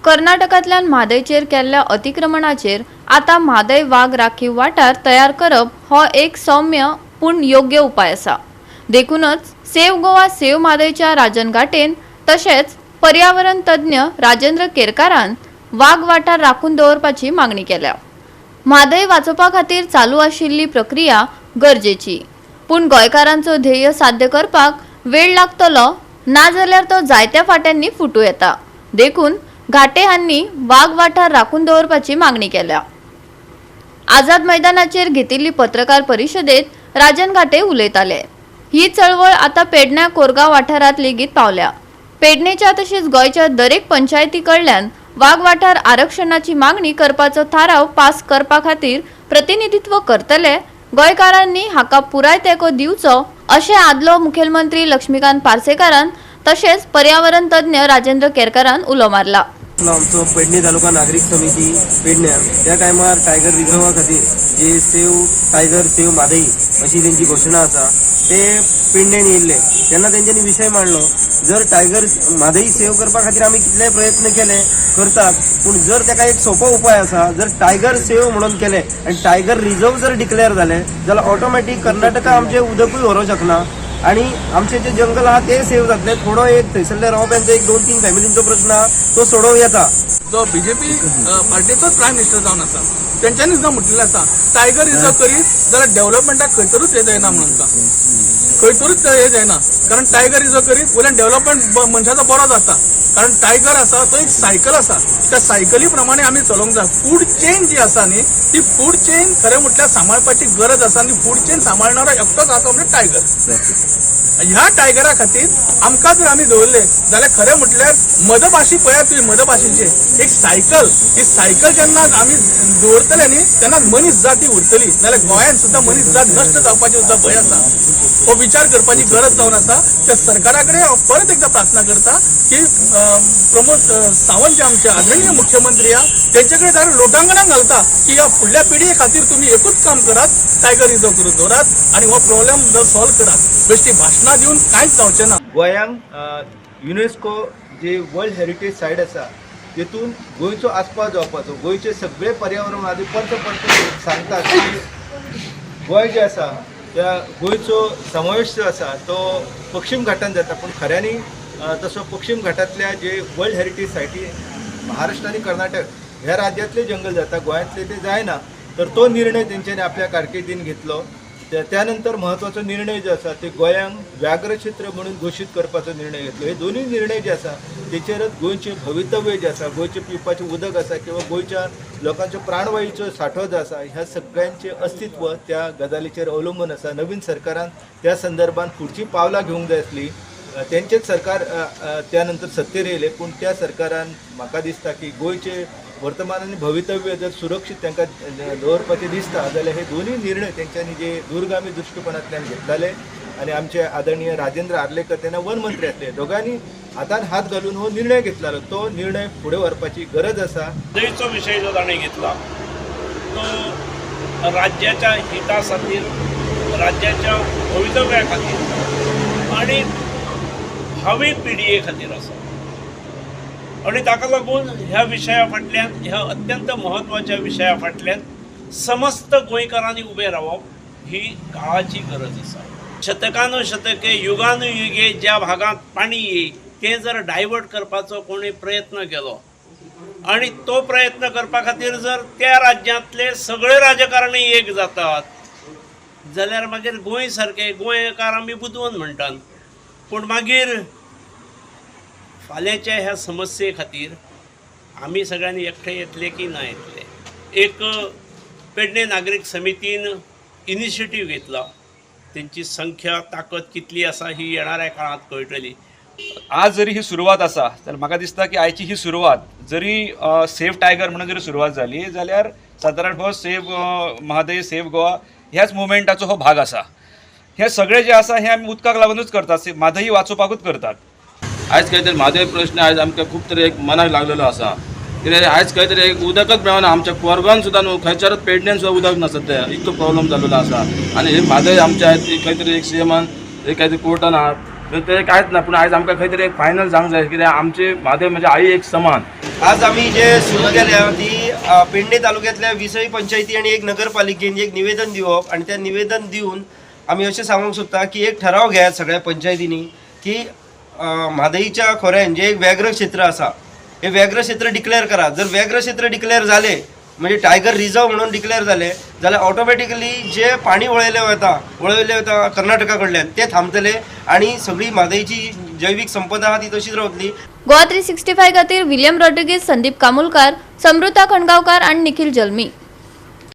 कर्नाटकांतल्यान म्हादयचेर केल्ल्या अतिक्रमणाचेर आता म्हादय वाघ राखीव वाठार तयार करप हो एक सौम्य पूण योग्य उपाय आसा। देखूनच सेव्ह गोवा सेव्ह म्हादयच्या राजन घाटेन तशेंच पर्यावरण तज्ञ राजेंद्र केरकारान वाघ वाठार राखून दवरपाची मागणी केल्या। म्हादय वाचोवपा खातीर चालू आशिल्ली प्रक्रिया गरजेची, पूण गोंयकारांचो ध्येय साध्य करपाक वेळ लागतलो ना जाल्यार तो जायत्या फावटांनी फुटू येता। देखून घाटे हांनी वाघ वाठार राखून दवरपाची मागणी केल्या। आझाद मैदानाचेर घेतिल्ली पत्रकार परिशदेत राजन घाटे उलयताले। ही चळवळ आता पेडण्या कोरगांव वाठारात लेगीत पावल्या। पेडणेच्या तशेंच गोंयच्या दरेक पंचायती कडल्यान वाघ वाठार आरक्षणाची मागणी करपाचो थाराव पास करपा खातीर प्रतिनिधित्व करतले। गोंयकारांनी हाका पुराय तेंको दिवचो अशें आदलो मुखेलमंत्री लक्ष्मीकांत पार्सेकारान तशेंच पर्यावरण तज्ञ राजेंद्र केरकारान उलो मारला। आमचो पेडणे तालुका नागरिक समिती पेडण्या त्या टायमार टायगर रिझर्वा खातीर जे सेव्ह टायगर सेव्ह म्हादई अशी तेंची घोशणा आसा ते पेडण्यान येयल्ले तेन्ना तेंच्यांनी विशय मांडलो, जर टायगर म्हादई सेव्ह करपा खातीर आमी कितलेय प्रयत्न केले करतात, पूण जर ताका एक सोपो उपाय आसा, जर टायगर सेव्ह म्हणून केले आनी टायगर रिझर्व जर डिक्लेअर जाले जाल्यार ऑटोमॅटीक कर्नाटका आमचे उदकूय व्हरूंक शकना आणि आमचे जे जंगल आहा ते सेव्ह जातले। थोडो एक थंयसरल्या रावप्यांचो एक 2-3 फॅमिलींचो प्रश्न आहा तो सोडोवं येता। जो बीजेपी पार्टीचोच प्रायम मिनिस्टर जावन आसा तेंच्यांनी सुद्दां म्हटलेलें आसा टायगर रिझर्व करीत जाल्यार डेव्हलपमेंटाक खंयतरूच हे जायना म्हणून खंयतरूच हे जायना, कारण टायगर रिझर्व करीत वयल्यान डेव्हलपमेंट मनशाचो बरो जाता। कारण टायगर आसा तो एक सायकल आसा, त्या सायकली प्रमाणे आमी चलोवंक जाय। फूड चेन जी आसा न्ही ती फूड चेन खरें म्हटल्यार सांबाळपाची गरज आसा आनी फूड चेन सांबाळणारो एकटोच आसा म्हणजे टायगर। ह्या टायगरा खातीर आमकां जर आमी दवरले जाल्यार खरें म्हटल्यार मदभाशी पळयात तुवें मदभाशीचे एक सायकल, ही सायकल जेन्ना आमी दवरतले न्ही तेन्ना मनीस जाती उरतली, नाल्यार गोंयांत सुद्दां मनीस जात नश्ट जावपाची सुद्दां भंय आसा। हो विचार करपाची गरज जावन आसा। त्या सरकारा कडेन हांव परत एकदा प्रार्थना करता की प्रमोद सावंत जे आमचे आदरणीय मुख्यमंत्री आहा तेंचे कडेन जर लोटांगणां घालता की ह्या फुडल्या पिढये खातीर तुमी एकूच काम करात, टायगर रिझर्व करून दवरात आनी हो प्रॉब्लेम जर सॉल्व करात। बेश्टी भाशणां दिवन कांयच जावचें ना। गोंयांक युनेस्को जे वर्ल्ड हेरिटेज सायट आसा तेतून गोंयचो आस्पाव जावपाचो, गोंयचे सगळे पर्यावरणवादी परत सांगतात की गोंय जे आसा त्या गोंयचो समावेश जो आसा तो पश्चिम घाटान जाता, पूण खऱ्यांनी तसो पश्चिम घाटांतल्या जे वर्ल्ड हेरिटेज सायटी महाराष्ट्र आनी कर्नाटक ह्या राज्यांतले जंगल जाता, गोंयांतले ते जायना। तर तो निर्णय तेंच्यांनी आपल्या कारकिर्दीन घेतलो। त्यानंतर महत्वाचो निर्णय जो आसा ते गोंयांक व्याघ्र क्षेत्र म्हणून घोषित करपाचो निर्णय घेतलो। हे दोन्ही निर्णय जे आसा तेचेरच गोंयचे भवितव्य जे आसा, गोंयचे पिवपाचें उदक आसा किंवा गोंयच्या लोकांचो प्राणवायूचो सांठो जो आसा ह्या सगळ्यांचे अस्तित्व त्या गजालीचेर अवलंबून आसा। नवीन सरकारान त्या संदर्भात पुढची पावलां घेवंक जाय आसली। तेंचेच सरकार त्यानंतर सत्तेर येयले, पूण त्या सरकारान म्हाका दिसता की गोंयचे वर्तमान आनी भवितव्य जर सुरक्षीत तांकां दवरपाचें दिसता जाल्यार हे दोन्ही निर्णय तेंच्यांनी जे दूरगामी दृश्टिकोनांतल्यान घेतलेले आनी आमचे आदरणीय राजेंद्र आर्लेकर तेन्ना वन मंत्री आसले, दोगांनी हातान हात घालून हो निर्णय घेतलेलो। तो निर्णय फुडें व्हरपाची गरज आसा। म्हादयचो विशय जो ताणें घेतला तो राज्याच्या हिता खातीर, राज्याच्या भवितव्या खातीर आनी भावी पिढये खातीर आसा आणि ताका लागून ह्या विशया फाटल्यान, ह्या अत्यंत म्हत्वाच्या विशया फाटल्यान समस्त गोंयकारांनी उबे रावप ही काळाची गरज आसा। शतकानुशतके युगानुयुगे ज्या भागात पाणी येई ते जर डायवर्ट करपाचो कोणी प्रयत्न केलो आणि तो प्रयत्न करपा खातीर जर त्या राज्यांतले सगळे राजकारणी एक जातात जाल्यार मागीर गोंय सारके गोंयकार आमी बुदवून म्हणटात, पूण मागीर फाल्यांच्या ह्या समस्ये खातीर आमी सगळ्यांनी एकठांय येतले की ना येतले। एक पेडणे नागरीक समितीन इनिशिएटीव घेतला, त्यांची संख्या ताकद कितली आसा ही येणाऱ्या काळात कळटली। आज जरी ही सुरवात आसा जाल्यार म्हाका दिसता की आयची ही सुरवात जरी सेव्ह टायगर म्हणून जरी सुरवात जाली जाल्यार सादारण हो सेव्ह म्हादय सेव्ह गोवा ह्याच मुवमेंटाचो हो भाग आसा। हे सगळे जे आसा हे आमी उदकाक लागूनच करतात, म्हादय वाचोवपाकूच करतात। आयज खंय तरी म्हादय प्रश्न आयज आमकां खूब तरी एक मनाक लागलेलो आसा, कित्याक आयज खंय तरी एक उदकच मेळना। आमच्या कोरगांवान सुद्दां न्हू खंयच्याच पेडण्यान सुद्दां उदक नासता, इतको प्रॉब्लेम जाल्लो आसा। आनी हे म्हादय आमच्या खंय तरी एक सीएमान एक खंय तरी कोर्टान आहात तर ते कांयच ना, पूण आयज आमकां खंय तरी एक फायनल जावंक जाय, कित्याक आमचे म्हादय म्हणजे आई एक समान. आज आम्ही जे सुरू केल्या ती पेडणे तालुक्यातल्या 20 पंचायती आणि एक नगरपालिकेन एक निवेदन दिवप आणि त्या निवेदन दिवन आम्ही अशें सांगूंक सोदता की एक ठराव घेयात सगळ्या पंचायतींनी की म्हादईच्या खोऱ्यान जे एक व्याघ्र क्षेत्र आसा हे व्याघ्र क्षेत्र डिक्लेअर करा. जर व्याघ्र क्षेत्र डिक्लेअर झाले म्हणजे टायगर रिझर्व म्हणून डिक्लेअर झाले जाल्यार ऑटोमॅटिकली जे पाणी वळयले वता कर्नाटका कडल्यान ते थांबतले आणि सगळी म्हादईची जैविक संपदा आहा ती तशीच रावतली. गोवा 365 खातीर विलियम रॉड्रिगीज, संदीप कामुलकार, समृता खणगावकार आणि निखिल जल्मी.